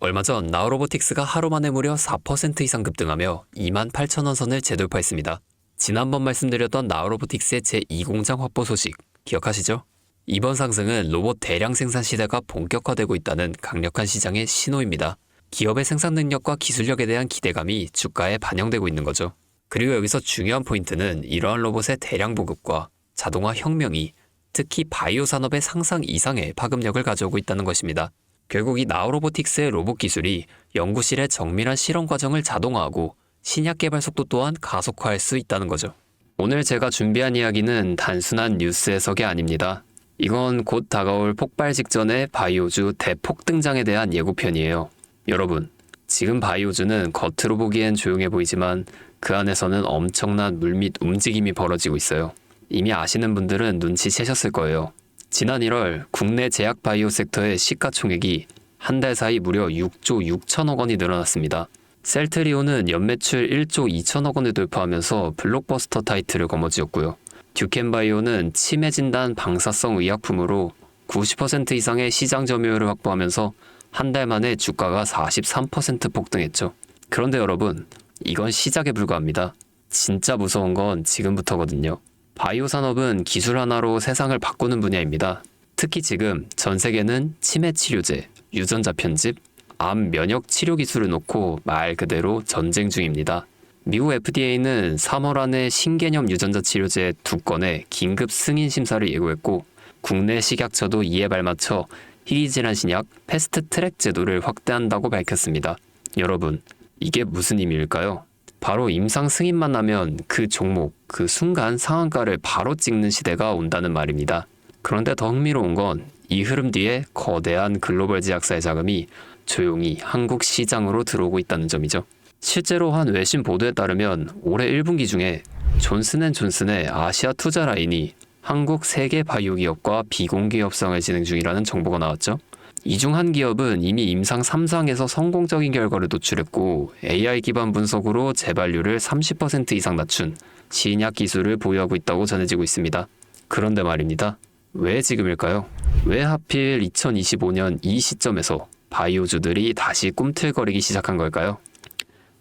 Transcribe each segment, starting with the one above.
얼마 전 나우로보틱스가 하루 만에 무려 4% 이상 급등하며 28,000원 선을 재돌파했습니다. 지난번 말씀드렸던 나우로보틱스의 제2공장 확보 소식 기억하시죠? 이번 상승은 로봇 대량 생산 시대가 본격화되고 있다는 강력한 시장의 신호입니다. 기업의 생산 능력과 기술력에 대한 기대감이 주가에 반영되고 있는 거죠. 그리고 여기서 중요한 포인트는 이러한 로봇의 대량 보급과 자동화 혁명이 특히 바이오 산업의 상상 이상의 파급력을 가져오고 있다는 것입니다. 결국 이 나우로보틱스의 로봇 기술이 연구실의 정밀한 실험 과정을 자동화하고 신약 개발 속도 또한 가속화할 수 있다는 거죠. 오늘 제가 준비한 이야기는 단순한 뉴스 해석이 아닙니다. 이건 곧 다가올 폭발 직전의 바이오주 대폭 등장에 대한 예고편이에요. 여러분, 지금 바이오주는 겉으로 보기엔 조용해 보이지만 그 안에서는 엄청난 물밑 움직임이 벌어지고 있어요. 이미 아시는 분들은 눈치채셨을 거예요. 지난 1월 국내 제약 바이오 섹터의 시가총액이 한 달 사이 무려 6조 6천억 원이 늘어났습니다. 셀트리온은 연매출 1조 2천억 원을 돌파하면서 블록버스터 타이틀을 거머쥐었고요. 듀켄바이오는 치매 진단 방사성 의약품으로 90% 이상의 시장 점유율을 확보하면서 한 달 만에 주가가 43% 폭등했죠. 그런데 여러분, 이건 시작에 불과합니다. 진짜 무서운 건 지금부터거든요. 바이오 산업은 기술 하나로 세상을 바꾸는 분야입니다. 특히 지금 전 세계는 치매 치료제, 유전자 편집, 암 면역 치료 기술을 놓고 말 그대로 전쟁 중입니다. 미국 FDA는 3월 안에 신개념 유전자 치료제 2건의 긴급 승인 심사를 예고했고 국내 식약처도 이에 발맞춰 희귀질환 신약 패스트 트랙 제도를 확대한다고 밝혔습니다. 여러분, 이게 무슨 의미일까요? 바로 임상 승인만 나면 그 종목, 그 순간 상한가를 바로 찍는 시대가 온다는 말입니다. 그런데 더 흥미로운 건 이 흐름 뒤에 거대한 글로벌 제약사의 자금이 조용히 한국 시장으로 들어오고 있다는 점이죠. 실제로 한 외신 보도에 따르면 올해 1분기 중에 존슨앤존슨의 아시아 투자 라인이 한국 세계 바이오 기업과 비공개 협상을 진행 중이라는 정보가 나왔죠. 이 중 한 기업은 이미 임상 3상에서 성공적인 결과를 도출했고 AI 기반 분석으로 재발률을 30% 이상 낮춘 신약 기술을 보유하고 있다고 전해지고 있습니다. 그런데 말입니다. 왜 지금일까요? 왜 하필 2025년 이 시점에서 바이오주들이 다시 꿈틀거리기 시작한 걸까요?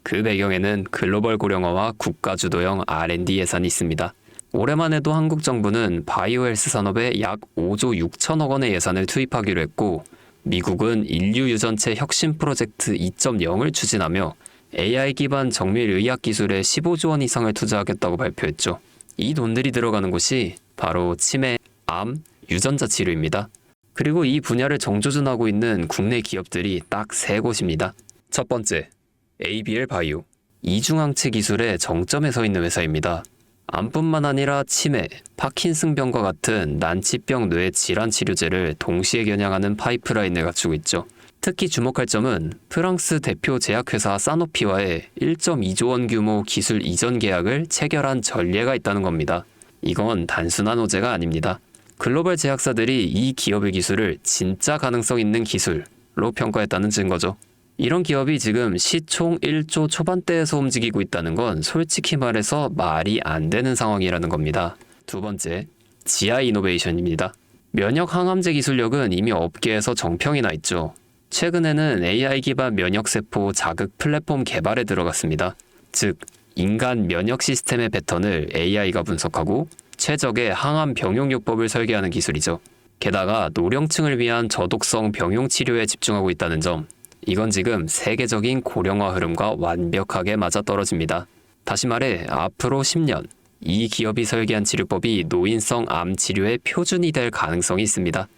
그 배경에는 글로벌 고령화와 국가주도형 R&D 예산이 있습니다. 올해만 해도 한국 정부는 바이오 헬스 산업에 약 5조 6천억 원의 예산을 투입하기로 했고 미국은 인류 유전체 혁신 프로젝트 2.0을 추진하며 AI 기반 정밀 의학 기술에 15조 원 이상을 투자하겠다고 발표했죠. 이 돈들이 들어가는 곳이 바로 치매, 암, 유전자 치료입니다. 그리고 이 분야를 정조준하고 있는 국내 기업들이 딱 3곳입니다. 첫 번째, ABL 바이오. 이중항체 기술의 정점에 서 있는 회사입니다. 암뿐만 아니라 치매, 파킨슨병과 같은 난치병 뇌 질환 치료제를 동시에 겨냥하는 파이프라인을 갖추고 있죠. 특히 주목할 점은 프랑스 대표 제약회사 사노피와의 1.2조 원 규모 기술 이전 계약을 체결한 전례가 있다는 겁니다. 이건 단순한 호재가 아닙니다. 글로벌 제약사들이 이 기업의 기술을 진짜 가능성 있는 기술로 평가했다는 증거죠. 이런 기업이 지금 시총 1조 초반대에서 움직이고 있다는 건 솔직히 말해서 말이 안 되는 상황이라는 겁니다. 두 번째, GI 이노베이션입니다. 면역 항암제 기술력은 이미 업계에서 정평이 나 있죠. 최근에는 AI 기반 면역세포 자극 플랫폼 개발에 들어갔습니다. 즉, 인간 면역 시스템의 패턴을 AI가 분석하고 최적의 항암 병용요법을 설계하는 기술이죠. 게다가 노령층을 위한 저독성 병용 치료에 집중하고 있다는 점, 이건 지금 세계적인 고령화 흐름과 완벽하게 맞아떨어집니다. 다시 말해 앞으로 10년 이 기업이 설계한 치료법이 노인성 암 치료의 표준이 될 가능성이 있습니다.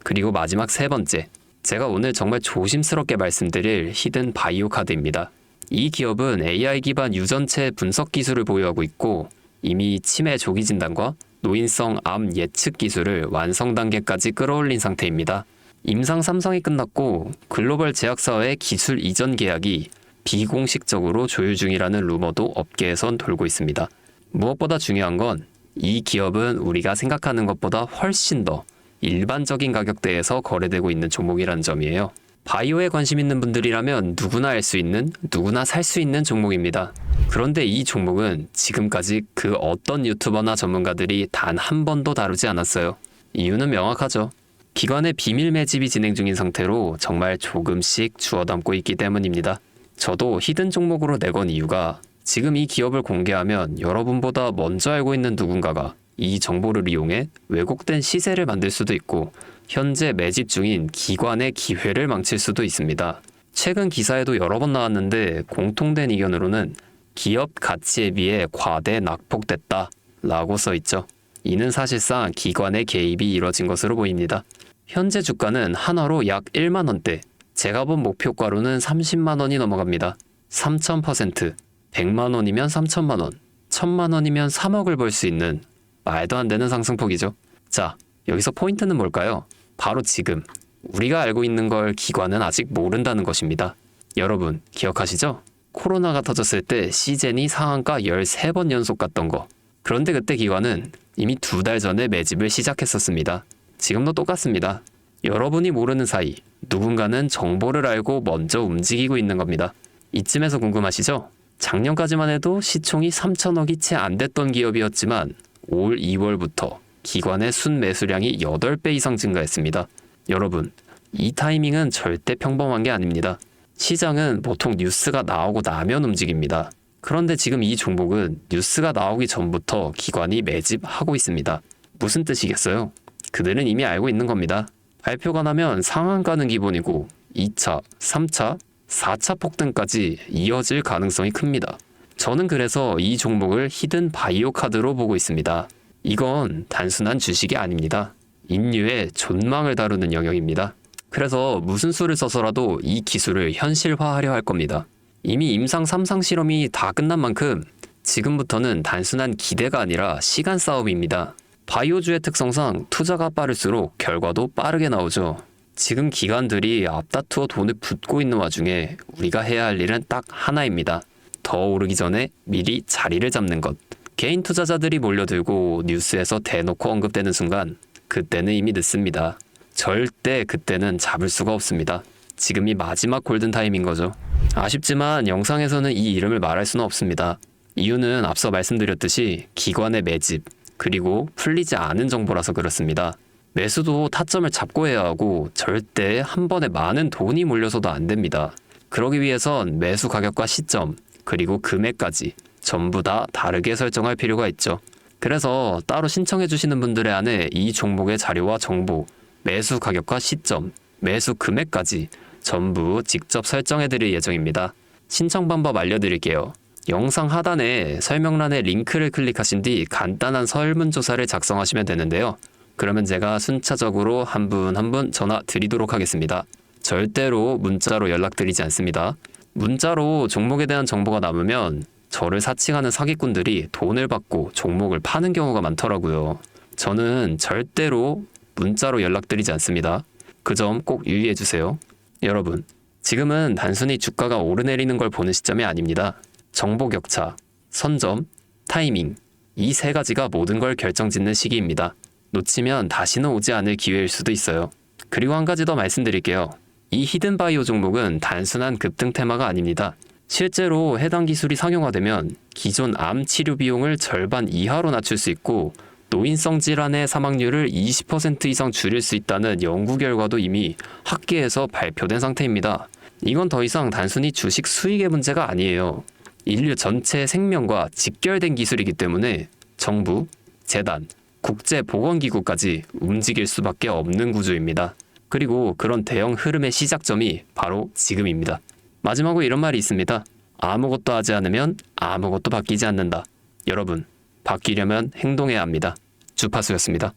그리고 마지막 세 번째, 제가 오늘 정말 조심스럽게 말씀드릴 히든 바이오 카드입니다. 이 기업은 AI 기반 유전체 분석 기술을 보유하고 있고 이미 치매 조기 진단과 노인성 암 예측 기술을 완성 단계까지 끌어올린 상태입니다. 임상 3상이 끝났고 글로벌 제약사와의 기술 이전 계약이 비공식적으로 조율 중이라는 루머도 업계에선 돌고 있습니다. 무엇보다 중요한 건 이 기업은 우리가 생각하는 것보다 훨씬 더 일반적인 가격대에서 거래되고 있는 종목이라는 점이에요. 바이오에 관심 있는 분들이라면 누구나 알 수 있는, 누구나 살 수 있는 종목입니다. 그런데 이 종목은 지금까지 그 어떤 유튜버나 전문가들이 단 한 번도 다루지 않았어요. 이유는 명확하죠. 기관의 비밀 매집이 진행 중인 상태로 정말 조금씩 주워 담고 있기 때문입니다. 저도 히든 종목으로 내건 이유가 지금 이 기업을 공개하면 여러분보다 먼저 알고 있는 누군가가 이 정보를 이용해 왜곡된 시세를 만들 수도 있고 현재 매집 중인 기관의 기회를 망칠 수도 있습니다. 최근 기사에도 여러 번 나왔는데 공통된 의견으로는 기업 가치에 비해 과대 낙폭됐다 라고 써있죠. 이는 사실상 기관의 개입이 이뤄진 것으로 보입니다. 현재 주가는 한화로 약 1만원대, 제가 본 목표가로는 30만원이 넘어갑니다. 3000%, 100만원이면 3천만원, 1000만원이면 3억을 벌 수 있는 말도 안 되는 상승폭이죠. 자, 여기서 포인트는 뭘까요? 바로 지금 우리가 알고 있는 걸 기관은 아직 모른다는 것입니다. 여러분 기억하시죠? 코로나가 터졌을 때 시젠이 상한가 13번 연속 갔던 거. 그런데 그때 기관은 이미 2달 전에 매집을 시작했었습니다. 지금도 똑같습니다. 여러분이 모르는 사이 누군가는 정보를 알고 먼저 움직이고 있는 겁니다. 이쯤에서 궁금하시죠? 작년까지만 해도 시총이 3천억이 채 안 됐던 기업이었지만 올 2월부터 기관의 순매수량이 8배 이상 증가했습니다. 여러분, 이 타이밍은 절대 평범한 게 아닙니다. 시장은 보통 뉴스가 나오고 나면 움직입니다. 그런데 지금 이 종목은 뉴스가 나오기 전부터 기관이 매집하고 있습니다. 무슨 뜻이겠어요? 그들은 이미 알고 있는 겁니다. 발표가 나면 상한가는 기본이고 2차, 3차, 4차 폭등까지 이어질 가능성이 큽니다. 저는 그래서 이 종목을 히든 바이오 카드로 보고 있습니다. 이건 단순한 주식이 아닙니다. 인류의 존망을 다루는 영역입니다. 그래서 무슨 수를 써서라도 이 기술을 현실화하려 할 겁니다. 이미 임상 3상 실험이 다 끝난 만큼 지금부터는 단순한 기대가 아니라 시간 싸움입니다. 바이오주의 특성상 투자가 빠를수록 결과도 빠르게 나오죠. 지금 기관들이 앞다투어 돈을 붓고 있는 와중에 우리가 해야 할 일은 딱 하나입니다. 더 오르기 전에 미리 자리를 잡는 것. 개인 투자자들이 몰려들고 뉴스에서 대놓고 언급되는 순간 그때는 이미 늦습니다. 절대 그때는 잡을 수가 없습니다. 지금이 마지막 골든타임인 거죠. 아쉽지만 영상에서는 이 이름을 말할 수는 없습니다. 이유는 앞서 말씀드렸듯이 기관의 매집, 그리고 풀리지 않은 정보라서 그렇습니다. 매수도 타점을 잡고 해야 하고 절대 한 번에 많은 돈이 몰려서도 안 됩니다. 그러기 위해선 매수 가격과 시점, 그리고 금액까지 전부 다 다르게 설정할 필요가 있죠. 그래서 따로 신청해 주시는 분들의 안에 이 종목의 자료와 정보, 매수 가격과 시점, 매수 금액까지 전부 직접 설정해 드릴 예정입니다. 신청 방법 알려드릴게요. 영상 하단에 설명란에 링크를 클릭하신 뒤 간단한 설문조사를 작성하시면 되는데요. 그러면 제가 순차적으로 한 분 한 분 전화 드리도록 하겠습니다. 절대로 문자로 연락드리지 않습니다. 문자로 종목에 대한 정보가 남으면 저를 사칭하는 사기꾼들이 돈을 받고 종목을 파는 경우가 많더라고요. 저는 절대로 문자로 연락드리지 않습니다. 그 점 꼭 유의해 주세요. 여러분, 지금은 단순히 주가가 오르내리는 걸 보는 시점이 아닙니다. 정보 격차, 선점, 타이밍, 이 세 가지가 모든 걸 결정짓는 시기입니다. 놓치면 다시는 오지 않을 기회일 수도 있어요. 그리고 한 가지 더 말씀드릴게요. 이 히든바이오 종목은 단순한 급등 테마가 아닙니다. 실제로 해당 기술이 상용화되면 기존 암 치료 비용을 절반 이하로 낮출 수 있고 노인성 질환의 사망률을 20% 이상 줄일 수 있다는 연구 결과도 이미 학계에서 발표된 상태입니다. 이건 더 이상 단순히 주식 수익의 문제가 아니에요. 인류 전체의 생명과 직결된 기술이기 때문에 정부, 재단, 국제보건기구까지 움직일 수밖에 없는 구조입니다. 그리고 그런 대형 흐름의 시작점이 바로 지금입니다. 마지막으로 이런 말이 있습니다. 아무것도 하지 않으면 아무것도 바뀌지 않는다. 여러분, 바뀌려면 행동해야 합니다. 주파수였습니다.